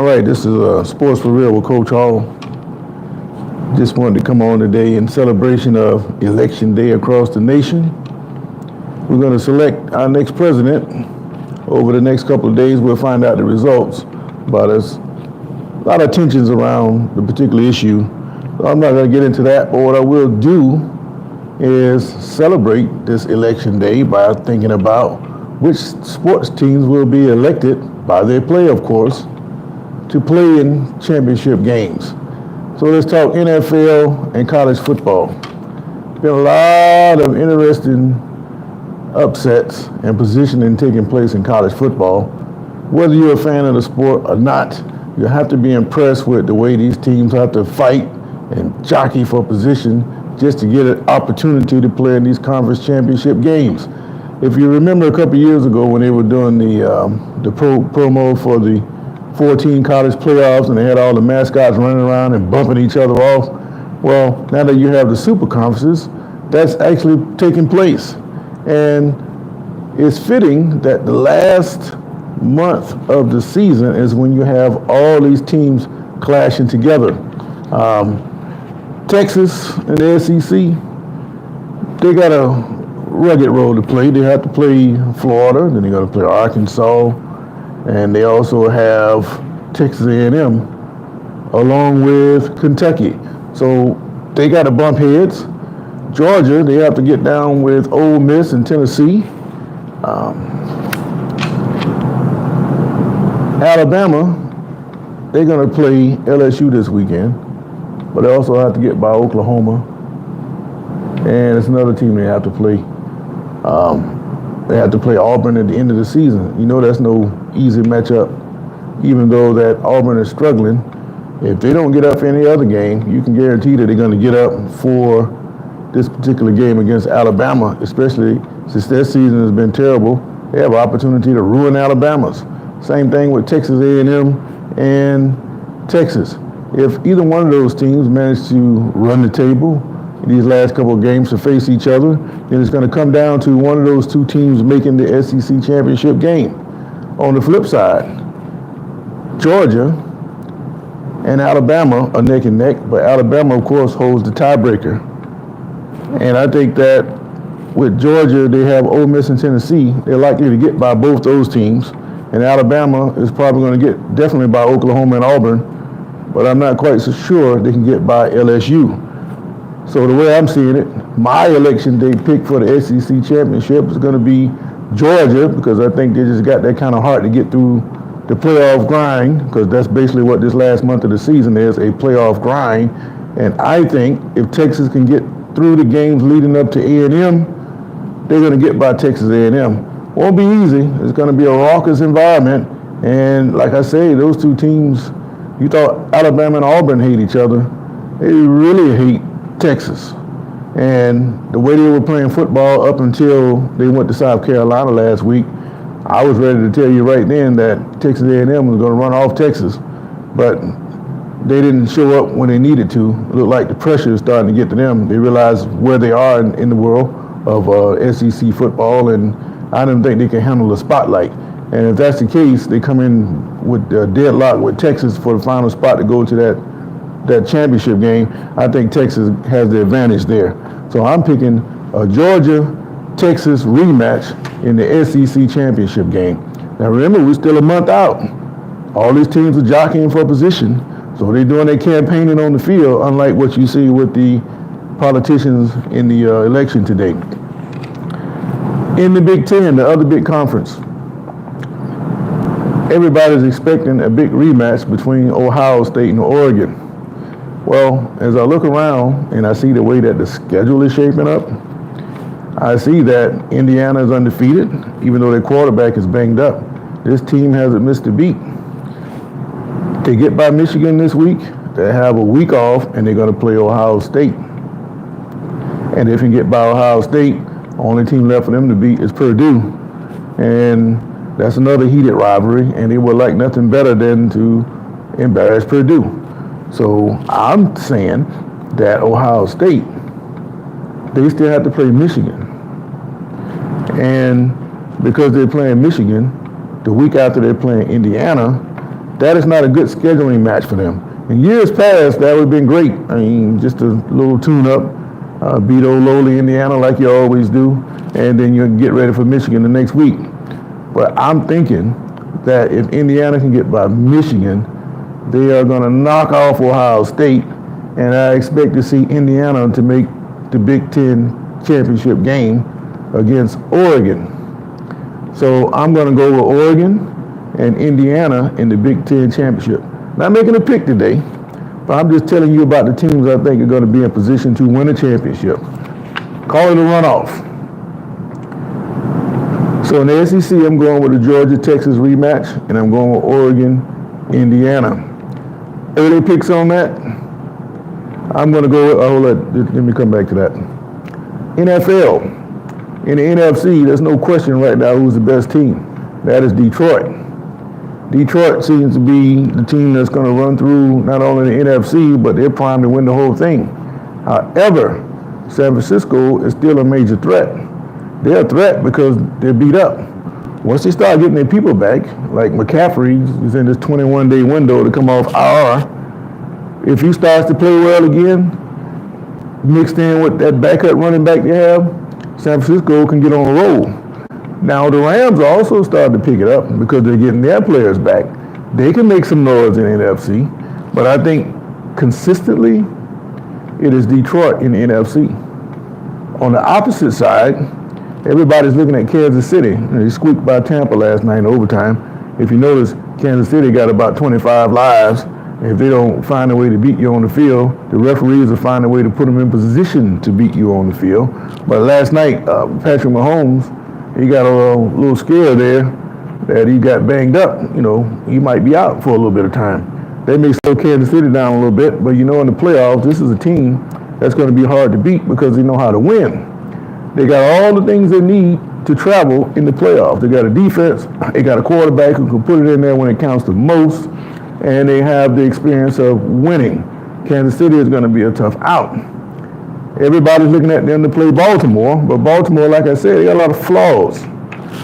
All right, this is Sports for Real with Coach Hall. Just wanted to come on today in celebration of Election Day across the nation. We're going to select our next president. Over the next couple of days, we'll find out the results. But there's a lot of tensions around the particular issue. So I'm not going to get into that, but what I will do is celebrate this Election Day by thinking about which sports teams will be elected by their play, of course, to play in championship games. So let's talk NFL and college football. Been a lot of interesting upsets and positioning taking place in college football. Whether you're a fan of the sport or not, you have to be impressed with the way these teams have to fight and jockey for position just to get an opportunity to play in these conference championship games. If you remember a couple years ago when they were doing the promo for the 14 college playoffs and they had all the mascots running around and bumping each other off. Well, now that you have the super conferences, that's actually taking place. And it's fitting that the last month of the season is when you have all these teams clashing together. Texas and the SEC, they got a rugged role to play. They have to play Florida, then they got to play Arkansas, and they also have Texas A&M along with Kentucky. So they got to bump heads. Georgia, they have to get down with Ole Miss and Tennessee. Alabama, they're going to play LSU this weekend, but they also have to get by Oklahoma. And it's another team they have to play. They have to play Auburn at the end of the season. You know that's no easy matchup, even though that Auburn is struggling. If they don't get up for any other game, you can guarantee that they're going to get up for this particular game against Alabama, especially since their season has been terrible. They have an opportunity to ruin Alabama's. Same thing with Texas A&M and Texas. If either one of those teams manage to run the table in these last couple of games to face each other, then it's going to come down to one of those two teams making the SEC championship game. On the flip side, Georgia and Alabama are neck and neck, but Alabama, of course, holds the tiebreaker. And I think that with Georgia, they have Ole Miss and Tennessee. They're likely to get by both those teams. And Alabama is probably going to get definitely by Oklahoma and Auburn, but I'm not quite so sure they can get by LSU. So the way I'm seeing it, my election day pick for the SEC championship is going to be Georgia, because I think they just got that kind of heart to get through the playoff grind, because that's basically what this last month of the season is, a playoff grind. And I think if Texas can get through the games leading up to A&M, they're going to get by Texas A&M. Won't be easy. It's going to be a raucous environment. And like I say, those two teams, you thought Alabama and Auburn hate each other. They really hate Texas. And the way they were playing football up until they went to South Carolina last week, I was ready to tell you right then that Texas A&M was going to run off Texas. But they didn't show up when they needed to. It looked like the pressure is starting to get to them. They realize where they are in the world of SEC football, and I don't think they can handle the spotlight. And if that's the case, they come in with a deadlock with Texas for the final spot to go to that championship game. I think Texas has the advantage there. So I'm picking a Georgia-Texas rematch in the SEC championship game. Now remember, we're still a month out. All these teams are jockeying for position, so they're doing their campaigning on the field, unlike what you see with the politicians in the election today. In the Big Ten, the other big conference, everybody's expecting a big rematch between Ohio State and Oregon. Well, as I look around and I see the way that the schedule is shaping up, I see that Indiana is undefeated, even though their quarterback is banged up. This team hasn't missed a beat. They get by Michigan this week, they have a week off, and they're going to play Ohio State. And if you get by Ohio State, the only team left for them to beat is Purdue. And that's another heated rivalry, and they would like nothing better than to embarrass Purdue. So I'm saying that Ohio State, they still have to play Michigan. And because they're playing Michigan, the week after they're playing Indiana, that is not a good scheduling match for them. In years past, that would have been great. I mean, just a little tune-up, beat old lowly Indiana like you always do, and then you get ready for Michigan the next week. But I'm thinking that if Indiana can get by Michigan, they are going to knock off Ohio State, and I expect to see Indiana to make the Big Ten championship game against Oregon. So I'm going to go with Oregon and Indiana in the Big Ten championship. Not making a pick today, but I'm just telling you about the teams I think are going to be in position to win a championship. Call it a runoff. So in the SEC, I'm going with the Georgia-Texas rematch, and I'm going with Oregon-Indiana. Early picks on that, I'm going to go with, let me come back to that. NFL. In the NFC, there's no question right now who's the best team. That is Detroit. Detroit seems to be the team that's going to run through not only the NFC, but they're primed to win the whole thing. However, San Francisco is still a major threat. They're a threat because they're beat up. Once they start getting their people back, like McCaffrey is in this 21-day window to come off IR, if he starts to play well again, mixed in with that backup running back they have, San Francisco can get on a roll. Now, the Rams are also starting to pick it up because they're getting their players back. They can make some noise in the NFC, but I think consistently it is Detroit in the NFC. On the opposite side, everybody's looking at Kansas City. They squeaked by Tampa last night in overtime. If you notice, Kansas City got about 25 lives. If they don't find a way to beat you on the field, the referees will find a way to put them in position to beat you on the field. But last night, Patrick Mahomes, he got a little scare there that he got banged up. You know, he might be out for a little bit of time. They may slow Kansas City down a little bit, but you know in the playoffs, this is a team that's going to be hard to beat because they know how to win. They got all the things they need to travel in the playoffs. They got a defense, they got a quarterback who can put it in there when it counts the most, and they have the experience of winning. Kansas City is going to be a tough out. Everybody's looking at them to play Baltimore, but Baltimore, like I said, they got a lot of flaws.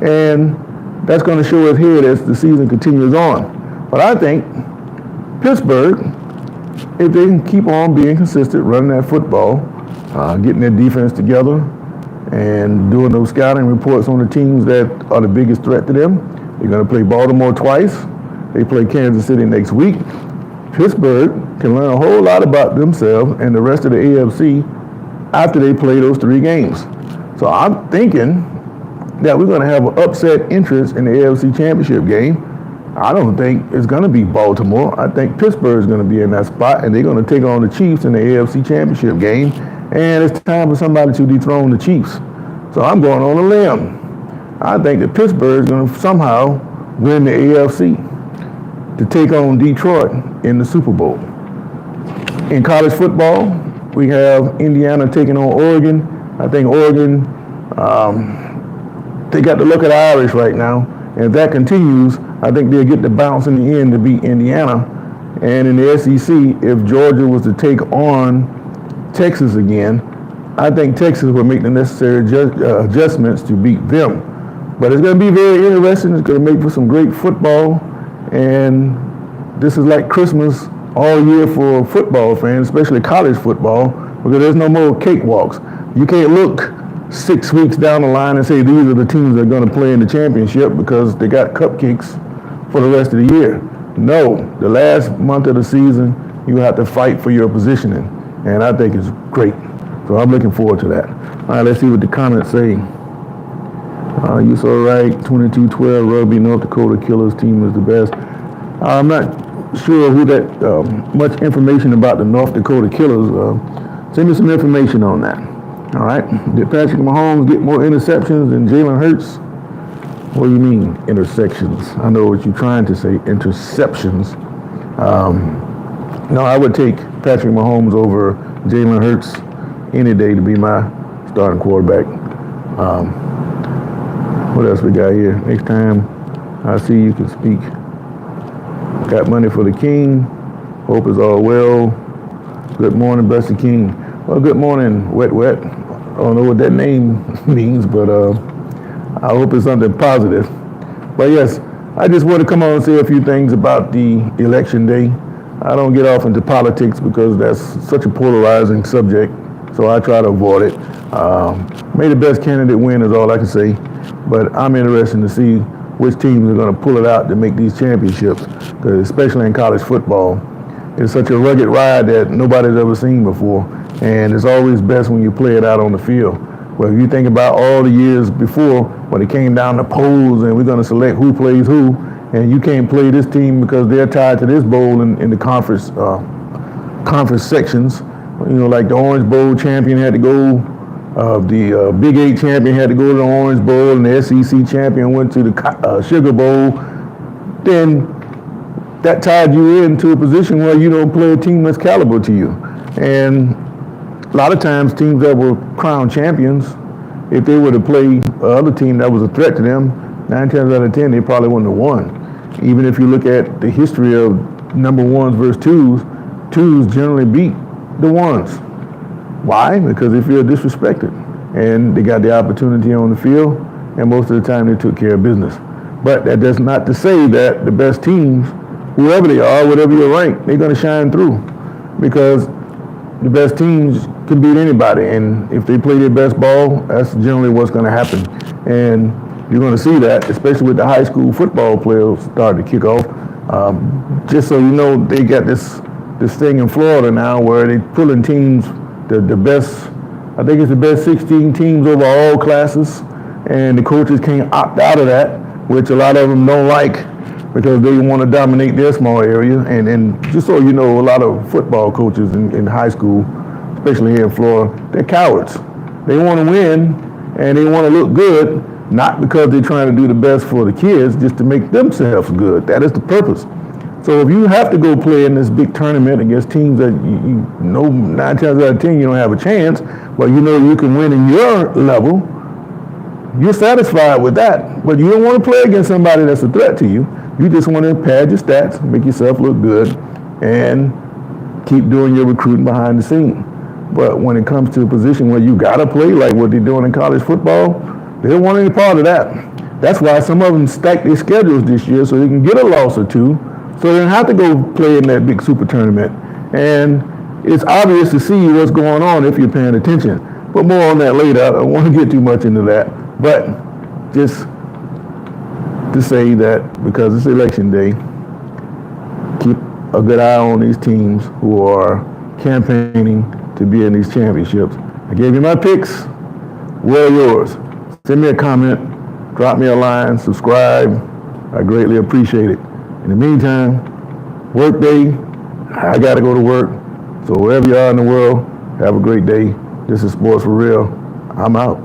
And that's going to show its head as the season continues on. But I think Pittsburgh, if they can keep on being consistent, running that football, getting their defense together, and doing those scouting reports on the teams that are the biggest threat to them, they're going to play Baltimore twice. They play Kansas City next week. Pittsburgh can learn a whole lot about themselves and the rest of the AFC after they play those 3 games. So I'm thinking that we're going to have an upset interest in the AFC Championship game. I don't think it's going to be Baltimore. I think Pittsburgh is going to be in that spot, and they're going to take on the Chiefs in the AFC Championship game. And it's time for somebody to dethrone the Chiefs. So I'm going on a limb. I think that Pittsburgh is going to somehow win the AFC to take on Detroit in the Super Bowl. In college football, we have Indiana taking on Oregon. I think Oregon, they got the look of the Irish right now. And if that continues, I think they'll get the bounce in the end to beat Indiana. And in the SEC, if Georgia was to take on Texas again, I think Texas will make the necessary adjustments to beat them. But it's going to be very interesting. It's going to make for some great football. And this is like Christmas all year for football fans, especially college football, because there's no more cakewalks. You can't look 6 weeks down the line and say these are the teams that are going to play in the championship because they got cupcakes for the rest of the year. No, the last month of the season, you have to fight for your positioning. And I think it's great. So I'm looking forward to that. All right, let's see what the comments say. You so right, 22-12 Rugby North Dakota Killers team is the best. I'm not sure who that, much information about the North Dakota Killers. Send me some information on that. All right. Did Patrick Mahomes get more interceptions than Jalen Hurts? What do you mean, intersections? I know what you're trying to say, interceptions. No, I would take Patrick Mahomes over Jalen Hurts any day to be my starting quarterback. What else we got here? Next time I see you can speak. Got money for the king. Hope is all well. Good morning, blessed king. Well, good morning, wet. I don't know what that name means, but I hope it's something positive. But yes, I just want to come on and say a few things about the election day. I don't get off into politics because that's such a polarizing subject, so I try to avoid it. May the best candidate win is all I can say, but I'm interested to see which teams are going to pull it out to make these championships, especially in college football. It's such a rugged ride that nobody's ever seen before, and it's always best when you play it out on the field. Well, if you think about all the years before when it came down to polls and we're going to select who plays who, and you can't play this team because they're tied to this bowl in the conference sections. You know, like the Orange Bowl champion had to go, the Big 8 champion had to go to the Orange Bowl, and the SEC champion went to the Sugar Bowl. Then that tied you into a position where you don't play a team that's caliber to you. And a lot of times teams that were crowned champions, if they were to play another team that was a threat to them, 9 times out of 10, they probably wouldn't have won. Even if you look at the history of number ones versus twos generally beat the ones. Why? Because they feel disrespected. And they got the opportunity on the field, and most of the time they took care of business. But that does not to say that the best teams, whoever they are, whatever your rank, they're going to shine through. Because the best teams can beat anybody, and if they play their best ball, that's generally what's going to happen. And you're going to see that, especially with the high school football players starting to kick off. Just so you know, they got this thing in Florida now where they're pulling teams, the best, I think it's the best 16 teams over all classes, and the coaches can't opt out of that, which a lot of them don't like because they want to dominate their small area. And just so you know, a lot of football coaches in high school, especially here in Florida, they're cowards. They want to win and they want to look good, not because they're trying to do the best for the kids, just to make themselves good. That is the purpose. So if you have to go play in this big tournament against teams that you know 9 times out of 10 you don't have a chance, but you know you can win in your level, you're satisfied with that. But you don't want to play against somebody that's a threat to you. You just want to pad your stats, make yourself look good, and keep doing your recruiting behind the scene. But when it comes to a position where you got to play like what they're doing in college football, they don't want any part of that. That's why some of them stack their schedules this year so they can get a loss or two, so they don't have to go play in that big super tournament. And it's obvious to see what's going on if you're paying attention. But more on that later. I don't want to get too much into that. But just to say that because it's election day, keep a good eye on these teams who are campaigning to be in these championships. I gave you my picks. Where are yours? Send me a comment, drop me a line, subscribe. I greatly appreciate it. In the meantime, work day, I got to go to work. So wherever you are in the world, have a great day. This is Sports for Real. I'm out.